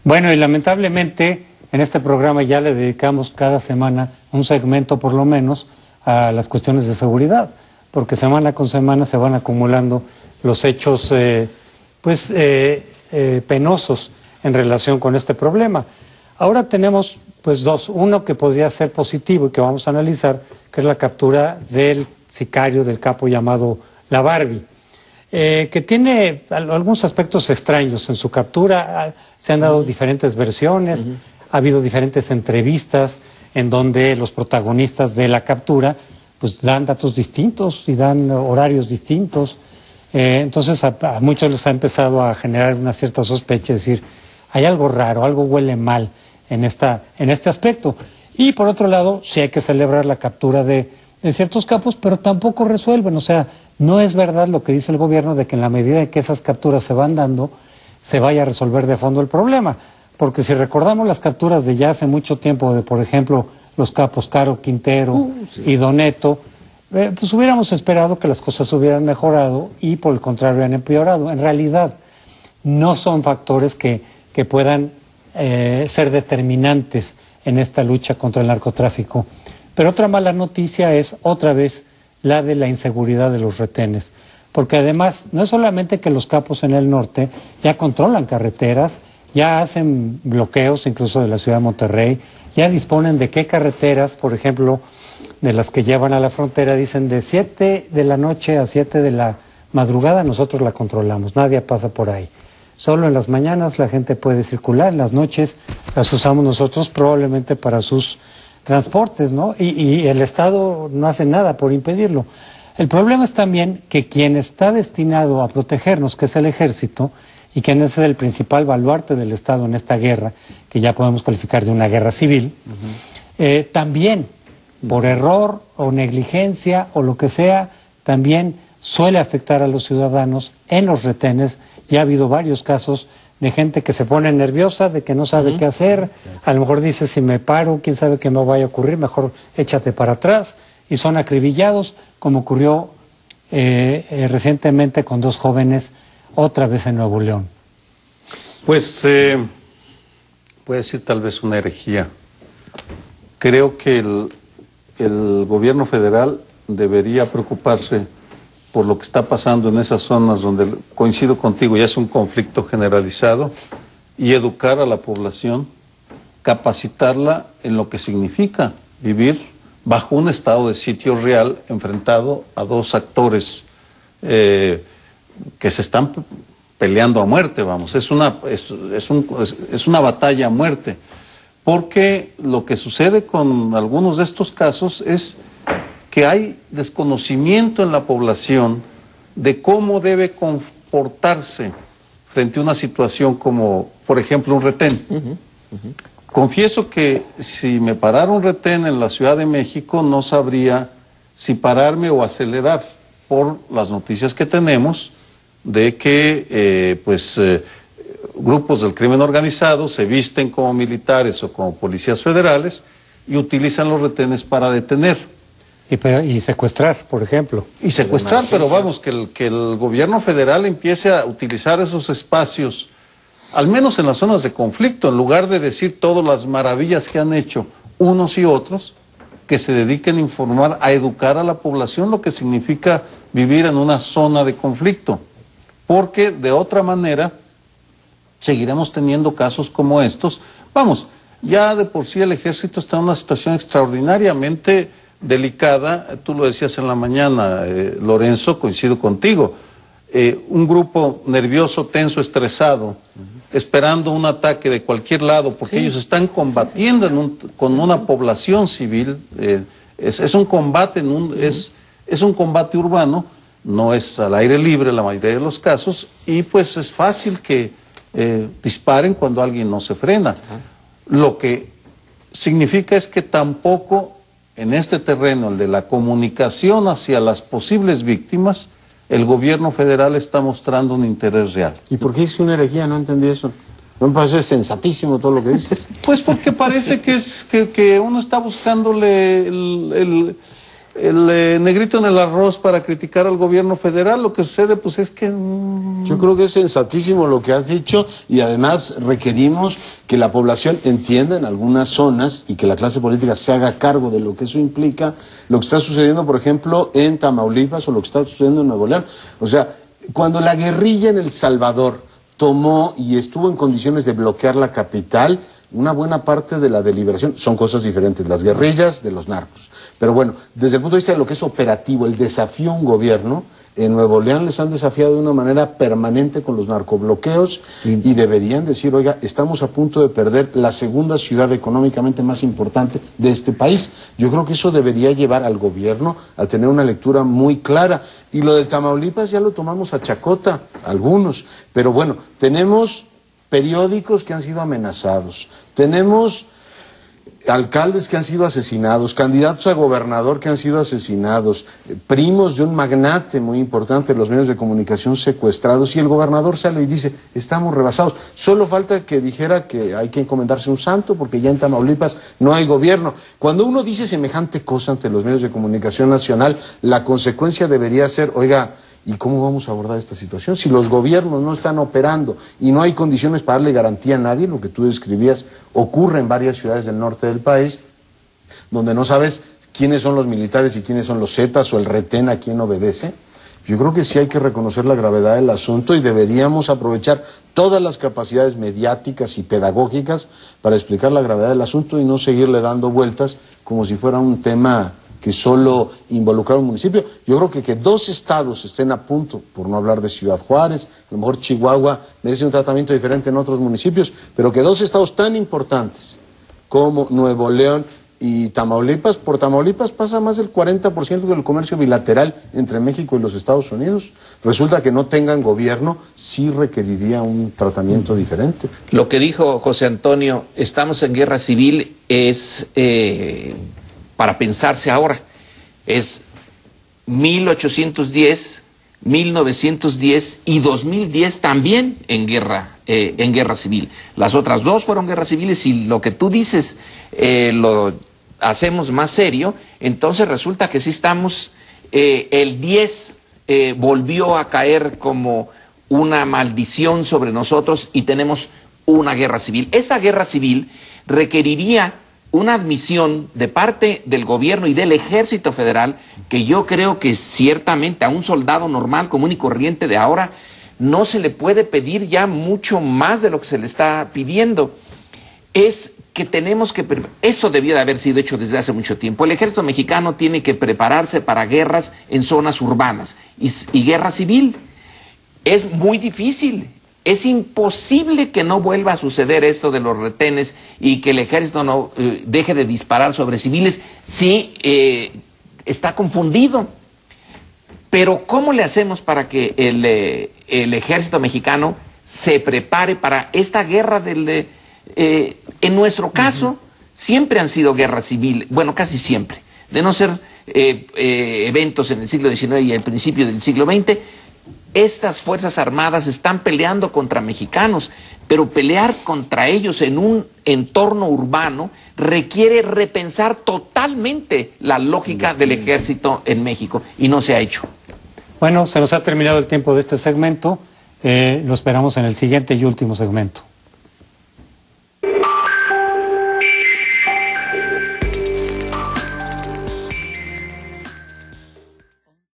Bueno, y lamentablemente en este programa ya le dedicamos cada semana un segmento por lo menos a las cuestiones de seguridad, porque semana con semana se van acumulando los hechos penosos en relación con este problema. Ahora tenemos pues dos, uno que podría ser positivo y que vamos a analizar, que es la captura del sicario, del capo llamado La Barbie, que tiene algunos aspectos extraños en su captura. Se han dado diferentes versiones, ha habido diferentes entrevistas en donde los protagonistas de la captura pues dan datos distintos y dan horarios distintos. Entonces a muchos les ha empezado a generar una cierta sospecha, es decir, hay algo raro, algo huele mal en este aspecto. Y por otro lado, sí hay que celebrar la captura de ciertos capos, pero tampoco resuelven. O sea, no es verdad lo que dice el gobierno de que en la medida en que esas capturas se van dando, se vaya a resolver de fondo el problema. Porque si recordamos las capturas de ya hace mucho tiempo, de por ejemplo los capos Caro Quintero y Doneto, pues hubiéramos esperado que las cosas hubieran mejorado y por el contrario han empeorado. En realidad no son factores que puedan ser determinantes en esta lucha contra el narcotráfico. Pero otra mala noticia es otra vez la de la inseguridad de los retenes, porque además no es solamente que los capos en el norte ya controlan carreteras, ya hacen bloqueos incluso de la ciudad de Monterrey, ya disponen de qué carreteras, por ejemplo, de las que llevan a la frontera, dicen de 7 de la noche a 7 de la madrugada nosotros la controlamos, nadie pasa por ahí. Solo en las mañanas la gente puede circular, en las noches las usamos nosotros probablemente para sus transportes, ¿no? Y el Estado no hace nada por impedirlo. El problema es también que quien está destinado a protegernos, que es el Ejército, y quien es el principal baluarte del Estado en esta guerra, que ya podemos calificar de una guerra civil, también por error o negligencia o lo que sea, también suele afectar a los ciudadanos en los retenes. Ya ha habido varios casos de gente que se pone nerviosa, de que no sabe qué hacer, a lo mejor dice, si me paro, quién sabe qué me vaya a ocurrir, mejor échate para atrás, y son acribillados, como ocurrió recientemente con 2 jóvenes, otra vez en Nuevo León. Pues, puede decir tal vez una herejía. Creo que el gobierno federal debería preocuparse por lo que está pasando en esas zonas donde, coincido contigo, ya es un conflicto generalizado, y educar a la población, capacitarla en lo que significa vivir bajo un estado de sitio real, enfrentado a 2 actores que se están peleando a muerte, vamos, es una batalla a muerte, porque lo que sucede con algunos de estos casos es que hay desconocimiento en la población de cómo debe comportarse frente a una situación como, por ejemplo, un retén. Confieso que si me parara un retén en la Ciudad de México, no sabría si pararme o acelerar, por las noticias que tenemos de que grupos del crimen organizado se visten como militares o como policías federales y utilizan los retenes para detener. Y secuestrar, por ejemplo. Y secuestrar, pero vamos, que el gobierno federal empiece a utilizar esos espacios, al menos en las zonas de conflicto, en lugar de decir todas las maravillas que han hecho unos y otros, que se dediquen a informar, a educar a la población lo que significa vivir en una zona de conflicto. Porque de otra manera seguiremos teniendo casos como estos. Vamos, ya de por sí el ejército está en una situación extraordinariamente delicada. Tú lo decías en la mañana, Lorenzo, coincido contigo. Un grupo nervioso, tenso, estresado, esperando un ataque de cualquier lado, porque ellos están combatiendo con una población civil. Es un combate, es un combate urbano, no es al aire libre la mayoría de los casos, y pues es fácil que disparen cuando alguien no se frena. Lo que significa es que tampoco en este terreno, el de la comunicación hacia las posibles víctimas, el gobierno federal está mostrando un interés real. ¿Y por qué hice una herejía? No entendí eso. No me parece sensatísimo todo lo que dices. Pues porque parece que uno está buscándole el negrito en el arroz para criticar al gobierno federal. Lo que sucede pues es que... Yo creo que es sensatísimo lo que has dicho y además requerimos que la población entienda en algunas zonas y que la clase política se haga cargo de lo que eso implica, lo que está sucediendo, por ejemplo, en Tamaulipas o lo que está sucediendo en Nuevo León. O sea, cuando la guerrilla en El Salvador tomó y estuvo en condiciones de bloquear la capital, una buena parte de la deliberación, son cosas diferentes, las guerrillas de los narcos. Pero bueno, desde el punto de vista de lo que es operativo, el desafío a un gobierno, en Nuevo León les han desafiado de una manera permanente con los narcobloqueos y deberían decir, oiga, estamos a punto de perder la segunda ciudad económicamente más importante de este país. Yo creo que eso debería llevar al gobierno a tener una lectura muy clara. Y lo de Tamaulipas ya lo tomamos a chacota, algunos. Pero bueno, tenemos periódicos que han sido amenazados, tenemos alcaldes que han sido asesinados, candidatos a gobernador que han sido asesinados, primos de un magnate muy importante de los medios de comunicación secuestrados, y el gobernador sale y dice, estamos rebasados. Solo falta que dijera que hay que encomendarse un santo porque ya en Tamaulipas no hay gobierno. Cuando uno dice semejante cosa ante los medios de comunicación nacional, la consecuencia debería ser, oiga, ¿y cómo vamos a abordar esta situación? Si los gobiernos no están operando y no hay condiciones para darle garantía a nadie, lo que tú describías ocurre en varias ciudades del norte del país, donde no sabes quiénes son los militares y quiénes son los zetas o el retén a quién obedece. Yo creo que sí hay que reconocer la gravedad del asunto y deberíamos aprovechar todas las capacidades mediáticas y pedagógicas para explicar la gravedad del asunto y no seguirle dando vueltas como si fuera un tema que solo involucrar a un municipio. Yo creo que dos estados estén a punto, por no hablar de Ciudad Juárez, a lo mejor Chihuahua merece un tratamiento diferente en otros municipios, pero que dos estados tan importantes como Nuevo León y Tamaulipas, por Tamaulipas pasa más del 40% del comercio bilateral entre México y los Estados Unidos. Resulta que no tengan gobierno, sí requeriría un tratamiento diferente. Lo que dijo José Antonio, estamos en guerra civil, es para pensarse ahora. Es 1810, 1910 y 2010 también en guerra civil. Las otras dos fueron guerras civiles y lo que tú dices lo hacemos más serio, entonces resulta que sí estamos, el 10 volvió a caer como una maldición sobre nosotros y tenemos una guerra civil. Esa guerra civil requeriría una admisión de parte del gobierno y del ejército federal, que yo creo que ciertamente a un soldado normal, común y corriente de ahora, no se le puede pedir ya mucho más de lo que se le está pidiendo. Es que tenemos que... Esto debía de haber sido hecho desde hace mucho tiempo. El ejército mexicano tiene que prepararse para guerras en zonas urbanas y guerra civil. Es muy difícil. Es imposible que no vuelva a suceder esto de los retenes y que el ejército no deje de disparar sobre civiles si está confundido. Pero ¿cómo le hacemos para que el ejército mexicano se prepare para esta guerra en nuestro caso, siempre han sido guerras civiles, bueno, casi siempre, de no ser eventos en el siglo XIX y el principio del siglo XX, estas fuerzas armadas están peleando contra mexicanos, pero pelear contra ellos en un entorno urbano requiere repensar totalmente la lógica del ejército en México, y no se ha hecho. Bueno, se nos ha terminado el tiempo de este segmento, lo esperamos en el siguiente y último segmento.